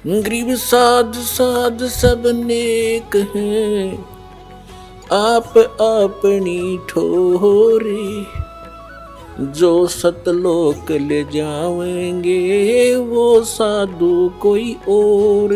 गरीब साध साध सब नेक हैं, आप अपनी ठोरी, जो सतलोक ले जावेंगे वो साधु कोई और।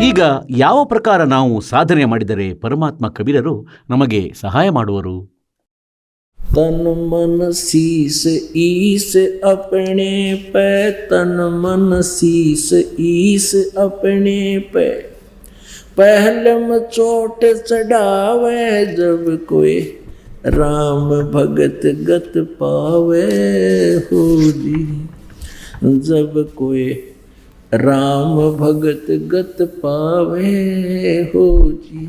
ಈಗ ಯಾವ ಪ್ರಕಾರ ನಾವು ಸಾಧನೆ ಮಾಡಿದರೆ ಪರಮಾತ್ಮ ಕಬೀರರು ನಮಗೆ ಸಹಾಯ ಮಾಡುವರು? तन मन शीस ईस अपने पे, तन मन शीस ईस अपने पे, पहले में चोट चढ़ावे जब कोई राम भगत गत पावे हो जी, जब कोई राम भगत गत पावे हो जी।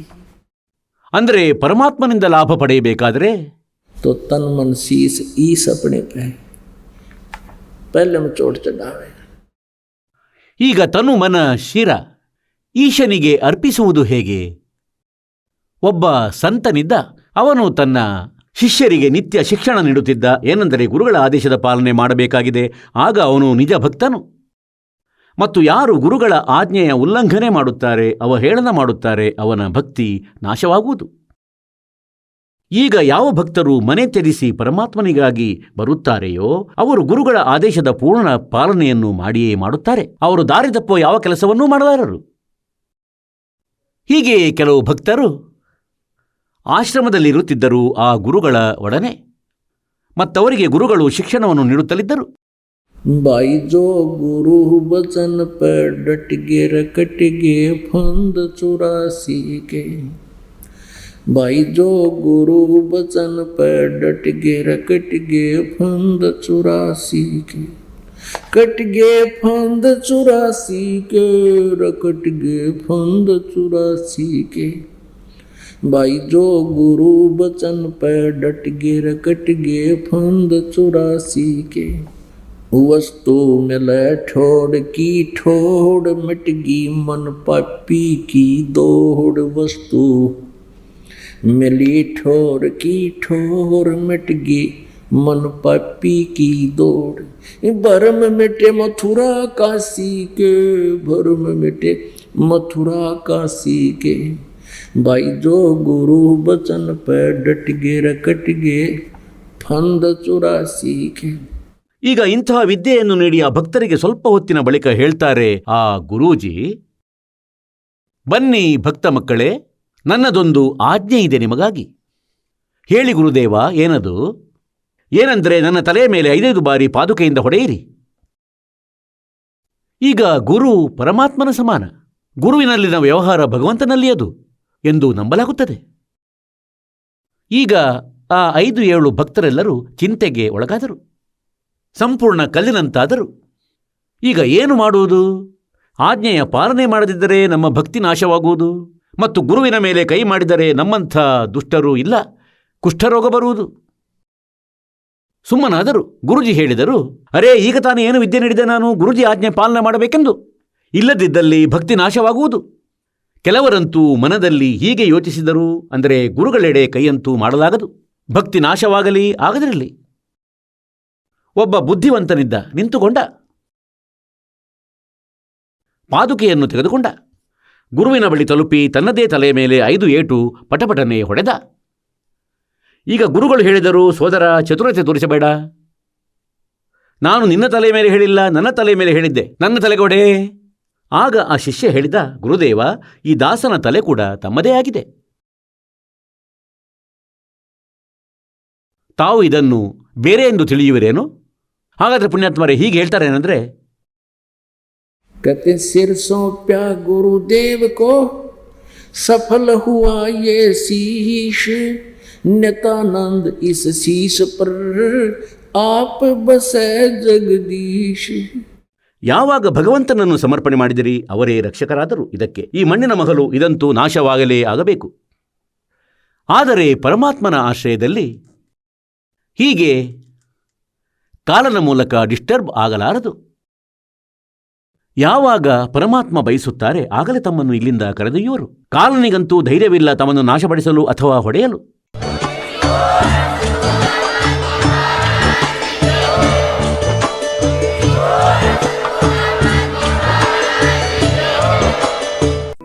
ಅಂದರೆ ಪರಮಾತ್ಮನಿಂದ ಲಾಭ ಪಡೆಯಬೇಕಾದರೆ तो तन मन शीस ईस अपने पे, पहले में चोट चढ़ावे। ಈಗ ತನು ಮನ ಶಿರ ಈಶನಿಗೆ ಅರ್ಪಿಸುವುದು ಹೇಗೆ? ಒಬ್ಬ ಸಂತನಿದ್ದ. ಅವನು ತನ್ನ ಶಿಷ್ಯರಿಗೆ ನಿತ್ಯ ಶಿಕ್ಷಣ ನೀಡುತ್ತಿದ್ದ. ಏನೆಂದರೆ ಗುರುಗಳ ಆದೇಶದ ಪಾಲನೆ ಮಾಡಬೇಕಾಗಿದೆ. ಆಗ ಅವನು ನಿಜ ಭಕ್ತನು. ಮತ್ತು ಯಾರು ಗುರುಗಳ ಆಜ್ಞೆಯ ಉಲ್ಲಂಘನೆ ಮಾಡುತ್ತಾರೆ, ಅವಹೇಳನ ಮಾಡುತ್ತಾರೆ, ಅವನ ಭಕ್ತಿ ನಾಶವಾಗುವುದು. ಈಗ ಯಾವ ಭಕ್ತರು ಮನೆ ತ್ಯಜಿಸಿ ಪರಮಾತ್ಮನಿಗಾಗಿ ಬರುತ್ತಾರೆಯೋ ಅವರು ಗುರುಗಳ ಆದೇಶದ ಪೂರ್ಣ ಪಾಲನೆಯನ್ನು ಮಾಡಿಯೇ ಮಾಡುತ್ತಾರೆ. ಅವರು ದಾರಿ ತಪ್ಪುವ ಯಾವ ಕೆಲಸವನ್ನೂ ಮಾಡಲಾರರು. ಹೀಗೆಯೇ ಕೆಲವು ಭಕ್ತರು ಆಶ್ರಮದಲ್ಲಿರುತ್ತಿದ್ದರು ಆ ಗುರುಗಳ ಒಡನೆ. ಮತ್ತವರಿಗೆ ಗುರುಗಳು ಶಿಕ್ಷಣವನ್ನು ನೀಡುತ್ತಲಿದ್ದರು. भाई जो गुरु बचन पर डट गे रकट गे फंद 84 के, भाई जो गुरु बचन पर डट गे रकट गे फंद 84 के, कट गे फंद 84 के, रकट गे फंद 84 के, भाई जो गुरु बचन पर डट गे रकट गे फंद 84 के, वस्तु मिले ठोड़ की ठोड़ मिटगी मन पापी की दौड़, वस्तु मिली ठोड़ की ठोड़ मिटगी मन पापी की दौड़, भरम मिटे मथुरा काशी के, भरम मिटे मथुरा काशी के, भाई जो गुरु बचन पे डट गे रकट गे फंद 84 के। ಈಗ ಇಂತಹ ವಿದ್ಯೆಯನ್ನು ನೀಡಿ ಆ ಭಕ್ತರಿಗೆ ಸ್ವಲ್ಪ ಹೊತ್ತಿನ ಬಳಿಕ ಹೇಳ್ತಾರೆ ಆ ಗುರೂಜಿ, ಬನ್ನಿ ಭಕ್ತ ಮಕ್ಕಳೇ, ನನ್ನದೊಂದು ಆಜ್ಞೆ ಇದೆ ನಿಮಗಾಗಿ. ಹೇಳಿ ಗುರುದೇವ, ಏನದು? ಏನೆಂದರೆ ನನ್ನ ತಲೆಯ ಮೇಲೆ 5 ಬಾರಿ ಪಾದುಕೆಯಿಂದ ಹೊಡೆಯಿರಿ. ಈಗ ಗುರು ಪರಮಾತ್ಮನ ಸಮಾನ. ಗುರುವಿನಲ್ಲಿನ ವ್ಯವಹಾರ ಭಗವಂತನಲ್ಲಿ ಅದು ಎಂದು ನಂಬಲಾಗುತ್ತದೆ. ಈಗ ಆ 5-7 ಭಕ್ತರೆಲ್ಲರೂ ಚಿಂತೆಗೆ ಒಳಗಾದರು. ಸಂಪೂರ್ಣ ಕಲ್ಲಿನಂತಾದರು. ಈಗ ಏನು ಮಾಡುವುದು? ಆಜ್ಞೆಯ ಪಾಲನೆ ಮಾಡದಿದ್ದರೆ ನಮ್ಮ ಭಕ್ತಿ ನಾಶವಾಗುವುದು. ಮತ್ತು ಗುರುವಿನ ಮೇಲೆ ಕೈ ಮಾಡಿದರೆ ನಮ್ಮಂಥ ದುಷ್ಟರು ಇಲ್ಲ, ಕುಷ್ಠರೋಗ ಬರುವುದು. ಸುಮ್ಮನಾದರು. ಗುರುಜಿ ಹೇಳಿದರು, ಅರೇ, ಈಗ ತಾನೇ ಏನು ವಿದ್ಯೆ ನೀಡಿದೆ ನಾನು, ಗುರುಜಿ ಆಜ್ಞೆ ಪಾಲನೆ ಮಾಡಬೇಕೆಂದು. ಇಲ್ಲದಿದ್ದಲ್ಲಿ ಭಕ್ತಿ ನಾಶವಾಗುವುದು. ಕೆಲವರಂತೂ ಮನದಲ್ಲಿ ಹೀಗೆ ಯೋಚಿಸಿದರು, ಅಂದರೆ ಗುರುಗಳೆಡೆ ಕೈಯಂತೂ ಮಾಡಲಾಗದು, ಭಕ್ತಿ ನಾಶವಾಗಲಿ ಆಗದಿರಲಿ. ಒಬ್ಬ ಬುದ್ಧಿವಂತನಿದ್ದ. ನಿಂತುಕೊಂಡ, ಪಾದುಕೆಯನ್ನು ತೆಗೆದುಕೊಂಡ, ಗುರುವಿನ ಬಳಿ ತಲುಪಿ ತನ್ನದೇ ತಲೆಯ ಮೇಲೆ 5 ಏಟು ಪಟಪಟನೆ ಹೊಡೆದ. ಈಗ ಗುರುಗಳು ಹೇಳಿದರು, ಸೋದರ, ಚತುರತೆ ತೋರಿಸಬೇಡ. ನಾನು ನಿನ್ನ ತಲೆಯ ಮೇಲೆ ಹೇಳಿಲ್ಲ, ನನ್ನ ತಲೆಯ ಮೇಲೆ ಹೇಳಿದ್ದೆ, ನನ್ನ ತಲೆಗೊಡೆ. ಆಗ ಆ ಶಿಷ್ಯ ಹೇಳಿದ, ಗುರುದೇವ, ಈ ದಾಸನ ತಲೆ ಕೂಡ ತಮ್ಮದೇ ಆಗಿದೆ. ತಾವು ಇದನ್ನು ಬೇರೆ ಎಂದು ತಿಳಿಯುವಿರೇನು? ಹಾಗಾದರೆ ಪುಣ್ಯಾತ್ಮರೇ ಹೀಗೆ ಹೇಳ್ತಾರೆ ಏನಂದ್ರೆ, कहते सिर सौंप्या गुरुदेव को, सफल हुआ ये शीश, नित्यानंद इस शीश पर आप बसे जगदीश। ಯಾವಾಗ ಭಗವಂತನನ್ನು ಸಮರ್ಪಣೆ ಮಾಡಿದಿರಿ ಅವರೇ ರಕ್ಷಕರಾದರು. ಇದಕ್ಕೆ ಈ ಮಣ್ಣಿನ ಮಗಲು ಇದಂತೂ ನಾಶವಾಗಲೇ ಆಗಬೇಕು. ಆದರೆ ಪರಮಾತ್ಮನ ಆಶ್ರಯದಲ್ಲಿ ಹೀಗೆ ಕಾಲನ ಮೂಲಕ ಡಿಸ್ಟರ್ಬ್ ಆಗಲಾರದು. ಯಾವಾಗ ಪರಮಾತ್ಮ ಬಯಸುತ್ತಾರೆ ಆಗಲೇ ತಮ್ಮನ್ನು ಇಲ್ಲಿಂದ ಕರೆದೊಯ್ಯುವರು. ಕಾಲನಿಗಂತೂ ಧೈರ್ಯವಿಲ್ಲ ತಮ್ಮನ್ನು ನಾಶಪಡಿಸಲು ಅಥವಾ ಹೊಡೆಯಲು.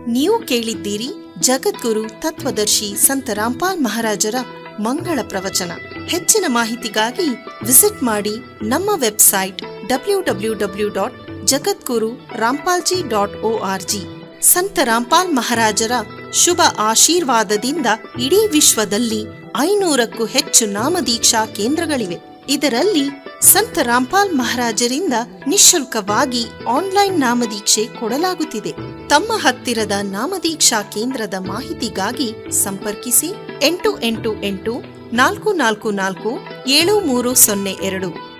ನೀವು ಕೇಳಿದ್ದೀರಿ ಜಗದ್ಗುರು ತತ್ವದರ್ಶಿ ಸಂತ ರಾಮ್ಪಾಲ್ ಮಹಾರಾಜರ ಮಂಗಳ ಪ್ರವಚನ. ಹೆಚ್ಚಿನ ಮಾಹಿತಿಗಾಗಿ ವಿಸಿಟ್ ಮಾಡಿ ನಮ್ಮ ವೆಬ್ಸೈಟ್ www.jagadguru-rampalji.org. ಸಂತ ರಾಮ್ಪಾಲ್ ಮಹಾರಾಜರ ಶುಭ ಆಶೀರ್ವಾದದಿಂದ ಇಡೀ ವಿಶ್ವದಲ್ಲಿ 500ಕ್ಕೂ ಹೆಚ್ಚು ನಾಮದೀಕ್ಷಾ ಕೇಂದ್ರಗಳಿವೆ. ಇದರಲ್ಲಿ ಸಂತ ರಾಮ್ಪಾಲ್ ಮಹಾರಾಜರಿಂದ ನಿಶುಲ್ಕವಾಗಿ ಆನ್ಲೈನ್ ನಾಮದೀಕ್ಷೆ ಕೊಡಲಾಗುತ್ತಿದೆ. ತಮ್ಮ ಹತ್ತಿರದ ನಾಮದೀಕ್ಷಾ ಕೇಂದ್ರದ ಮಾಹಿತಿಗಾಗಿ ಸಂಪರ್ಕಿಸಿ 888 444 7302